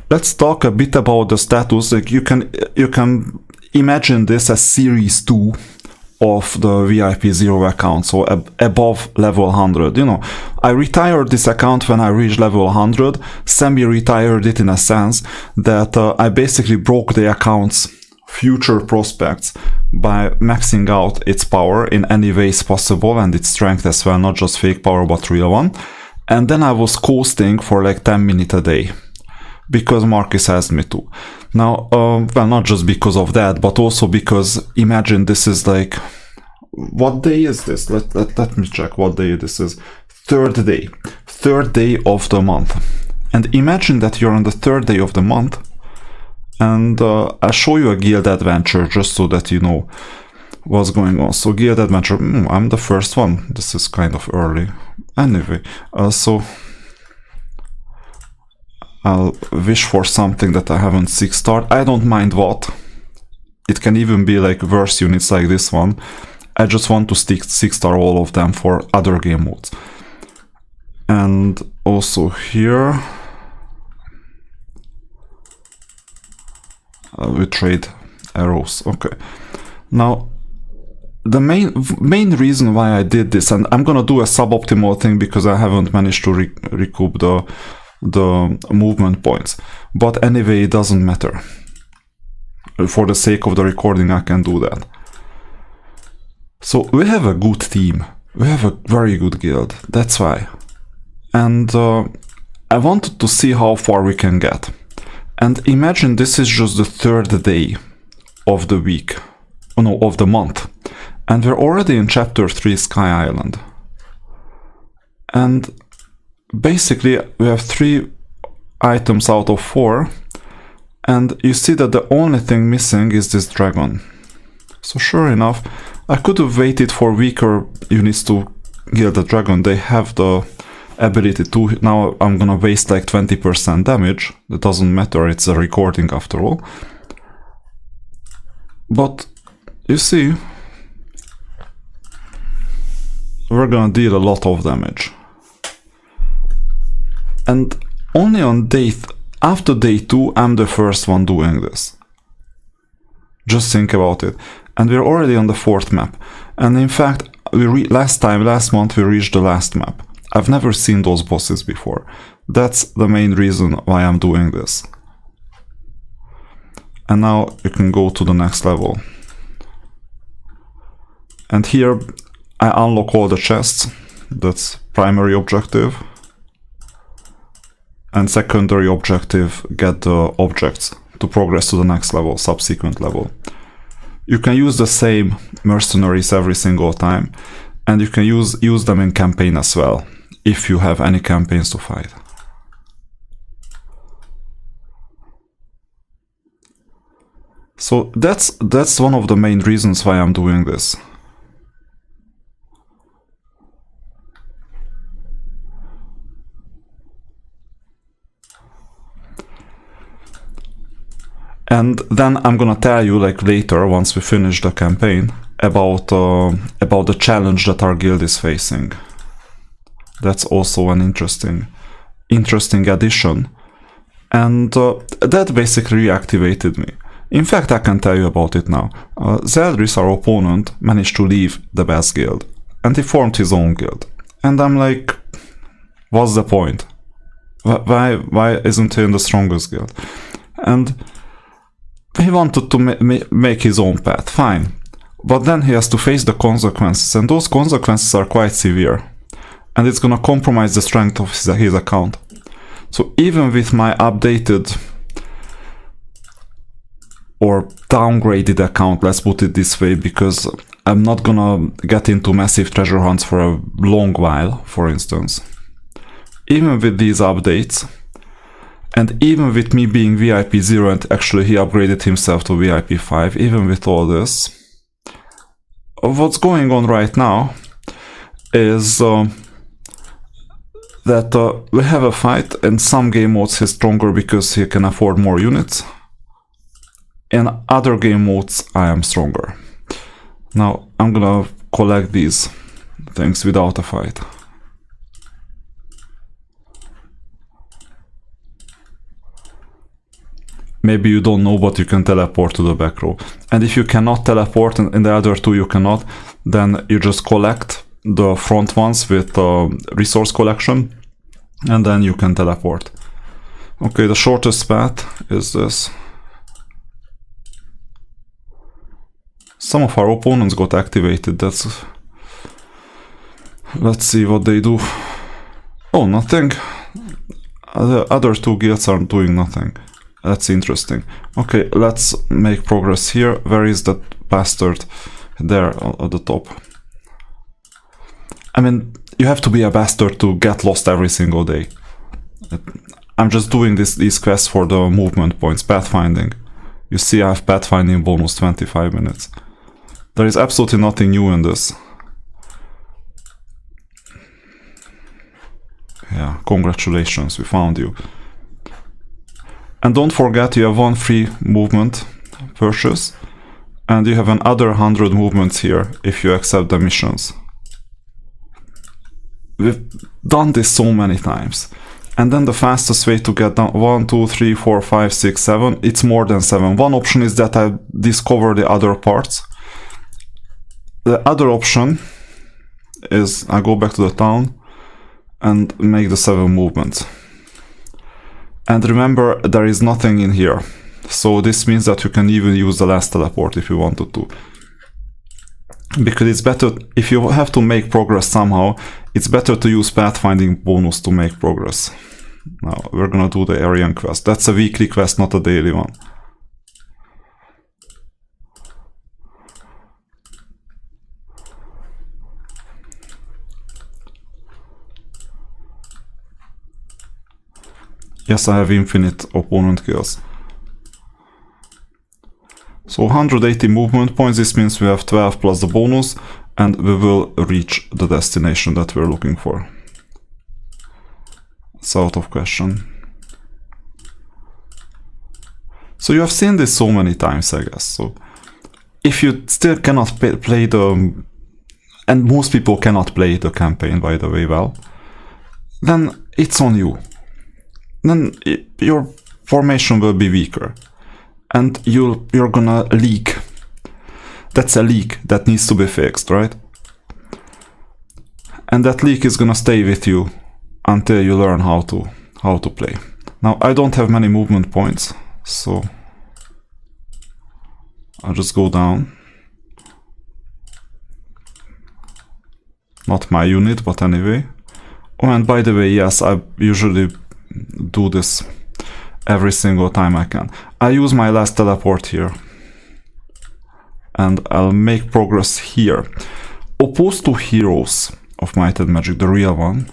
let's talk a bit about the status. Like you can imagine this as series 2 of the VIP0 account, so above level 100. You know, I retired this account when I reached level 100, semi-retired it in a sense that I basically broke the account's future prospects by maxing out its power in any ways possible and its strength as well, not just fake power but real one. And then I was coasting for like 10 minutes a day, because Marcus asked me to. Now, well, not just because of that, but also because imagine this is like, what day is this? Let me check what day this is. Third day of the month. And imagine that you're on the third day of the month, and I'll show you a guild adventure just so that you know what's going on. So guild adventure, I'm the first one. This is kind of early. Anyway, so I'll wish for something that I haven't 6-starred. I don't mind what. It can even be like verse units like this one. I just want to 6-star all of them for other game modes. And also here we trade arrows. Okay. Now the main reason why I did this, and I'm gonna do a suboptimal thing because I haven't managed to recoup the movement points, but anyway, it doesn't matter. For the sake of the recording, I can do that. So we have a good team, we have a very good guild, that's why. And I wanted to see how far we can get. And imagine this is just the third day of the week, oh no, of the month. And we're already in chapter 3, Sky Island. And basically we have 3 items out of 4, and you see that the only thing missing is this dragon. So sure enough, I could have waited for weaker units to kill the dragon. They have the ability to. Now I'm gonna waste like 20% damage. That doesn't matter, it's a recording after all. But you see, we're gonna deal a lot of damage. And only on after day 2, I'm the first one doing this. Just think about it. And we're already on the 4th map. And in fact, last month we reached the last map. I've never seen those bosses before. That's the main reason why I'm doing this. And now you can go to the next level. And here I unlock all the chests. That's primary objective. And secondary objective, get the objects to progress to the next level, subsequent level. You can use the same mercenaries every single time, and you can use them in campaign as well, if you have any campaigns to fight. So that's one of the main reasons why I'm doing this. And then I'm gonna tell you, like later, once we finish the campaign, about the challenge that our guild is facing. That's also an interesting addition, and that basically reactivated me. In fact, I can tell you about it now. Zeldris, our opponent, managed to leave the best guild, and he formed his own guild. And I'm like, what's the point? Why isn't he in the strongest guild? And he wanted to make his own path, fine. But then he has to face the consequences, and those consequences are quite severe. And it's gonna compromise the strength of his account. So even with my updated or downgraded account, let's put it this way, because I'm not gonna get into massive treasure hunts for a long while, for instance. Even with these updates, and even with me being VIP0 and actually he upgraded himself to VIP5, even with all this, what's going on right now is that we have a fight. In some game modes he's stronger because he can afford more units. In other game modes I am stronger. Now I'm gonna collect these things without a fight. maybe you don't know, but you can teleport to the back row. And if you cannot teleport, and in the other two you cannot, then you just collect the front ones with resource collection, and then you can teleport. Okay, the shortest path is this. Some of our opponents got activated. That's... Let's see what they do. Oh, nothing. The other two guilds are doing nothing. That's interesting. Okay, let's make progress here. Where is that bastard? There, at the top. I mean, you have to be a bastard to get lost every single day. I'm just doing these quests for the movement points, pathfinding. You see, I have pathfinding bonus 25 minutes. There is absolutely nothing new in this. Yeah, congratulations, we found you. And don't forget, you have one free movement purchase, and you have another 100 movements here if you accept the missions. We've done this so many times. And then the fastest way to get down, 1, 2, 3, 4, 5, 6, 7, it's more than 7. One option is that I discover the other parts. The other option is I go back to the town and make the 7 movements. And remember, there is nothing in here. So this means that you can even use the last teleport if you wanted to. Because it's better, if you have to make progress somehow, it's better to use pathfinding bonus to make progress. Now, we're gonna do the Aryan quest. That's a weekly quest, not a daily one. Yes, I have infinite opponent kills. So 180 movement points, this means we have 12 plus the bonus, and we will reach the destination that we're looking for. It's out of question. So you have seen this so many times, I guess. So if you still cannot play the... and most people cannot play the campaign, by the way, well, then it's on you. Then your formation will be weaker. And you're gonna leak. That's a leak that needs to be fixed, right? And that leak is gonna stay with you until you learn how to play. Now, I don't have many movement points, so I'll just go down. Not my unit, but anyway. Oh, and by the way, yes, I usually do this every single time I can. I use my last teleport here. And I'll make progress here. Opposed to Heroes of Might and Magic, the real one,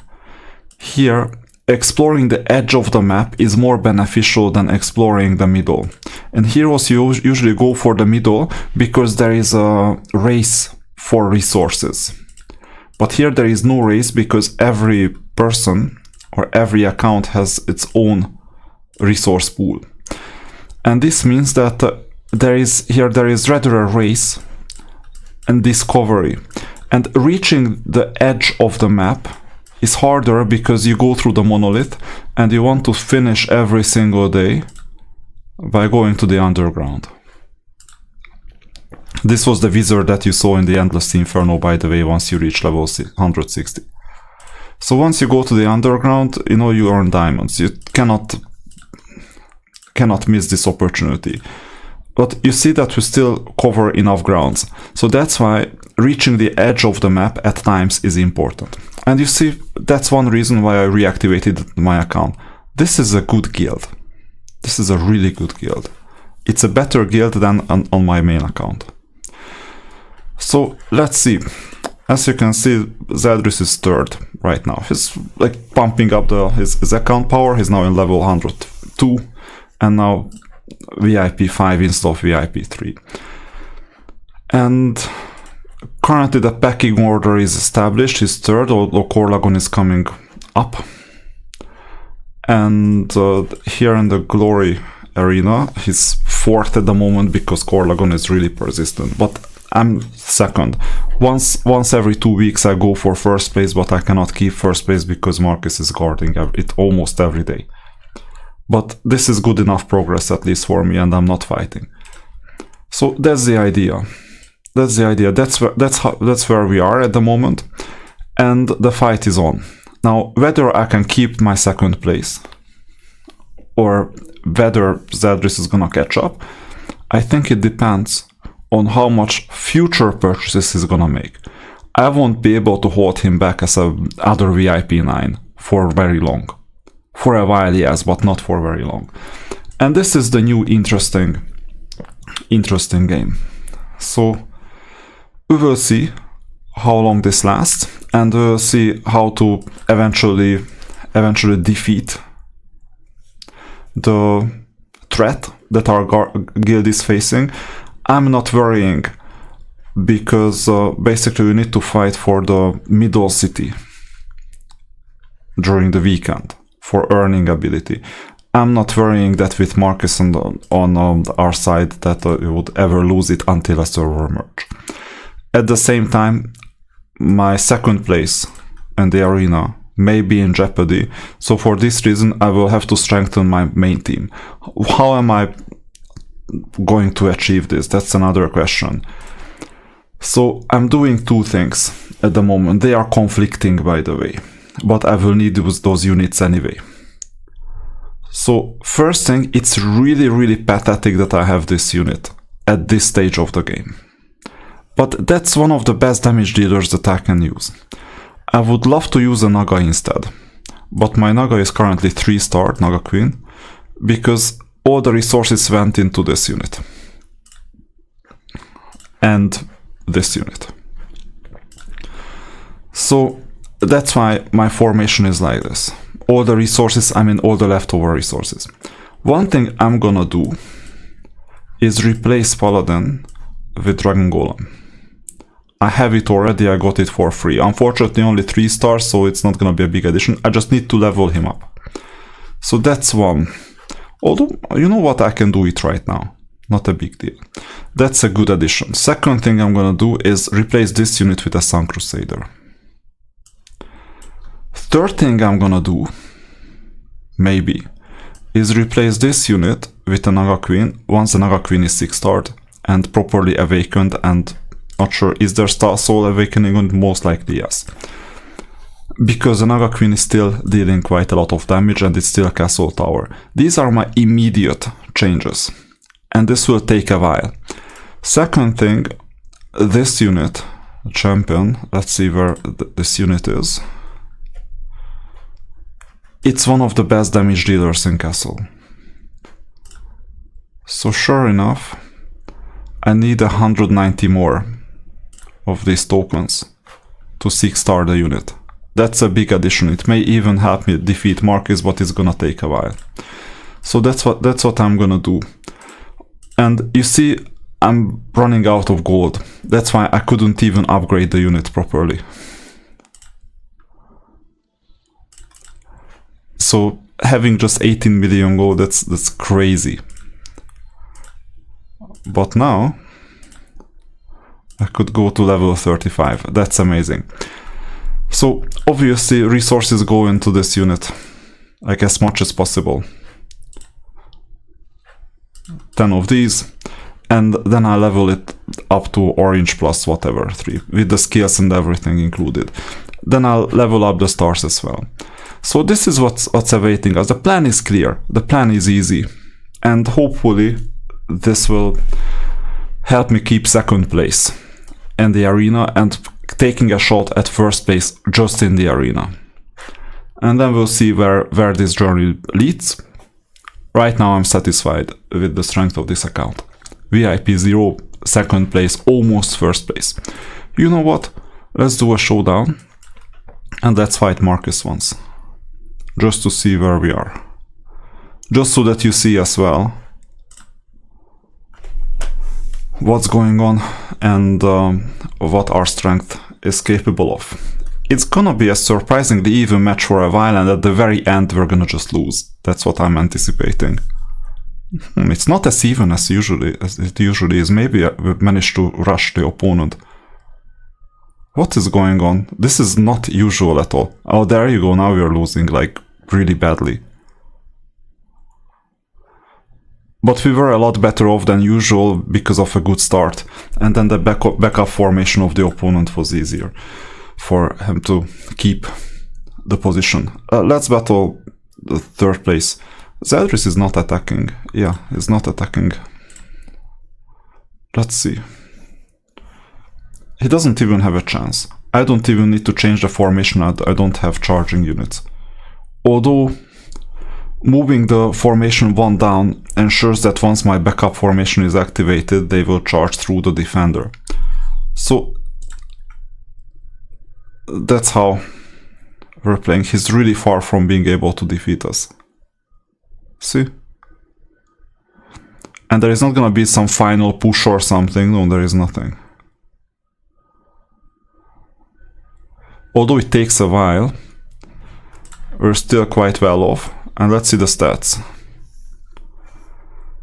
here, exploring the edge of the map is more beneficial than exploring the middle. In Heroes, you usually go for the middle because there is a race for resources. But here there is no race because every person or every account has its own resource pool. And this means that there is rather a race and discovery. And reaching the edge of the map is harder because you go through the monolith and you want to finish every single day by going to the underground. This was the wizard that you saw in the Endless Inferno, by the way, once you reach level 160. So once you go to the underground, you know, you earn diamonds. You cannot miss this opportunity. But you see that we still cover enough grounds. So that's why reaching the edge of the map at times is important. And you see, that's one reason why I reactivated my account. This is a good guild. This is a really good guild. It's a better guild than on my main account. So let's see. As you can see, Zeldris is third right now. He's like pumping up his account power. He's now in level 102 and now VIP5 instead of VIP3. And currently the pecking order is established. He's third, although Korlagon is coming up. And here in the Glory Arena, he's fourth at the moment because Korlagon is really persistent. But I'm second. Once every 2 weeks I go for first place, but I cannot keep first place because Marcus is guarding it almost every day. But this is good enough progress, at least for me, and I'm not fighting. So that's the idea. That's the idea. That's where we are at the moment, and the fight is on. Now, whether I can keep my second place, or whether Zedris is gonna catch up, I think it depends on how much future purchases he's gonna make. I won't be able to hold him back as a other VIP9 for very long. For a while, yes, but not for very long. And this is the new interesting game. So we will see how long this lasts, and we'll see how to eventually defeat the threat that our guild is facing. I'm not worrying, because basically we need to fight for the middle city during the weekend for earning ability. I'm not worrying that with Marcus on our side that we would ever lose it until a server merge. At the same time, my second place in the arena may be in jeopardy, so for this reason I will have to strengthen my main team. How am I going to achieve this? That's another question. So I'm doing two things at the moment. They are conflicting, by the way, but I will need those units anyway. So first thing, it's really pathetic that I have this unit at this stage of the game. But that's one of the best damage dealers that I can use. I would love to use a Naga instead, but my Naga is currently 3-star, Naga Queen, because all the resources went into this unit. And this unit. So that's why my formation is like this. All the resources, I mean all the leftover resources. One thing I'm gonna do is replace Paladin with Dragon Golem. I have it already, I got it for free. Unfortunately only 3 stars, so it's not gonna be a big addition. I just need to level him up. So that's one. Although, you know what, I can do it right now. Not a big deal. That's a good addition. Second thing I'm gonna do is replace this unit with a Sun Crusader. Third thing I'm gonna do, maybe, is replace this unit with a Naga Queen once the Naga Queen is 6-starred and properly awakened, and not sure, is there Star Soul Awakening? And most likely yes. Because the Naga Queen is still dealing quite a lot of damage and it's still a Castle Tower. These are my immediate changes. And this will take a while. Second thing, this unit, champion, let's see where this unit is. It's one of the best damage dealers in Castle. So sure enough, I need 190 more of these tokens to 6-star the unit. That's a big addition. It may even help me defeat Marcus, but it's gonna take a while. So that's what I'm gonna do. And you see, I'm running out of gold. That's why I couldn't even upgrade the unit properly. So having just 18 million gold, that's crazy. But now I could go to level 35. That's amazing. So obviously resources go into this unit like as much as possible. 10 of these, and then I level it up to orange plus whatever, 3, with the skills and everything included. Then I'll level up the stars as well. So this is what's awaiting us. The plan is clear, the plan is easy, and hopefully this will help me keep second place in the arena and taking a shot at first place just in the arena. And then we'll see where this journey leads. Right now I'm satisfied with the strength of this account. VIP0, second place, almost first place. You know what? Let's do a showdown and let's fight Marcus once. Just to see where we are. Just so that you see as well what's going on and what our strength is capable of. It's gonna be a surprisingly even match for a while, and at the very end we're gonna just lose. That's what I'm anticipating. It's not as even as it usually is. Maybe we've managed to rush the opponent. What is going on? This is not usual at all. Oh, there you go, now we're losing, like, really badly. But we were a lot better off than usual because of a good start. And then the backup formation of the opponent was easier for him to keep the position. Let's battle the third place. Zedris is not attacking. Yeah, he's not attacking. Let's see. He doesn't even have a chance. I don't even need to change the formation. I don't have charging units. Although moving the formation 1 down ensures that once my backup formation is activated, they will charge through the defender. So that's how we're playing. He's really far from being able to defeat us. See? And there is not gonna be some final push or something. No, there is nothing. Although it takes a while, we're still quite well off. And let's see the stats.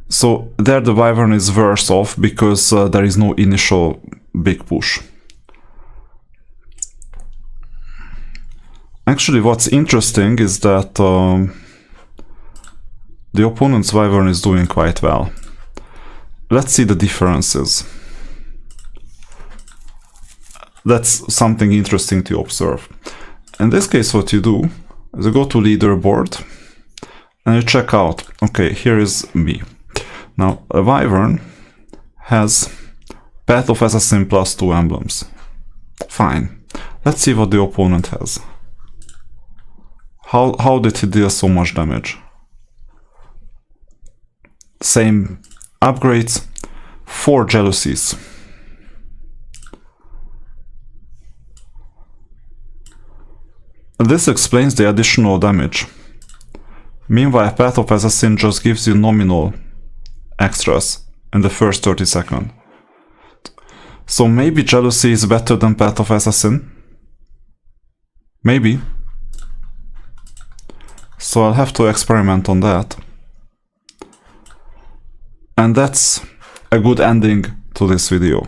So there the Wyvern is worse off because there is no initial big push. Actually, what's interesting is that the opponent's Wyvern is doing quite well. Let's see the differences. That's something interesting to observe. In this case, what you do is you go to leaderboard and you check out, okay, here is me. Now, a Wyvern has Path of Assassin plus 2 emblems. Fine. Let's see what the opponent has. How did he deal so much damage? Same upgrades, 4 jealousies. And this explains the additional damage. Meanwhile, Path of Assassin just gives you nominal extras in the first 30 seconds. So maybe Jealousy is better than Path of Assassin. Maybe. So I'll have to experiment on that. And that's a good ending to this video.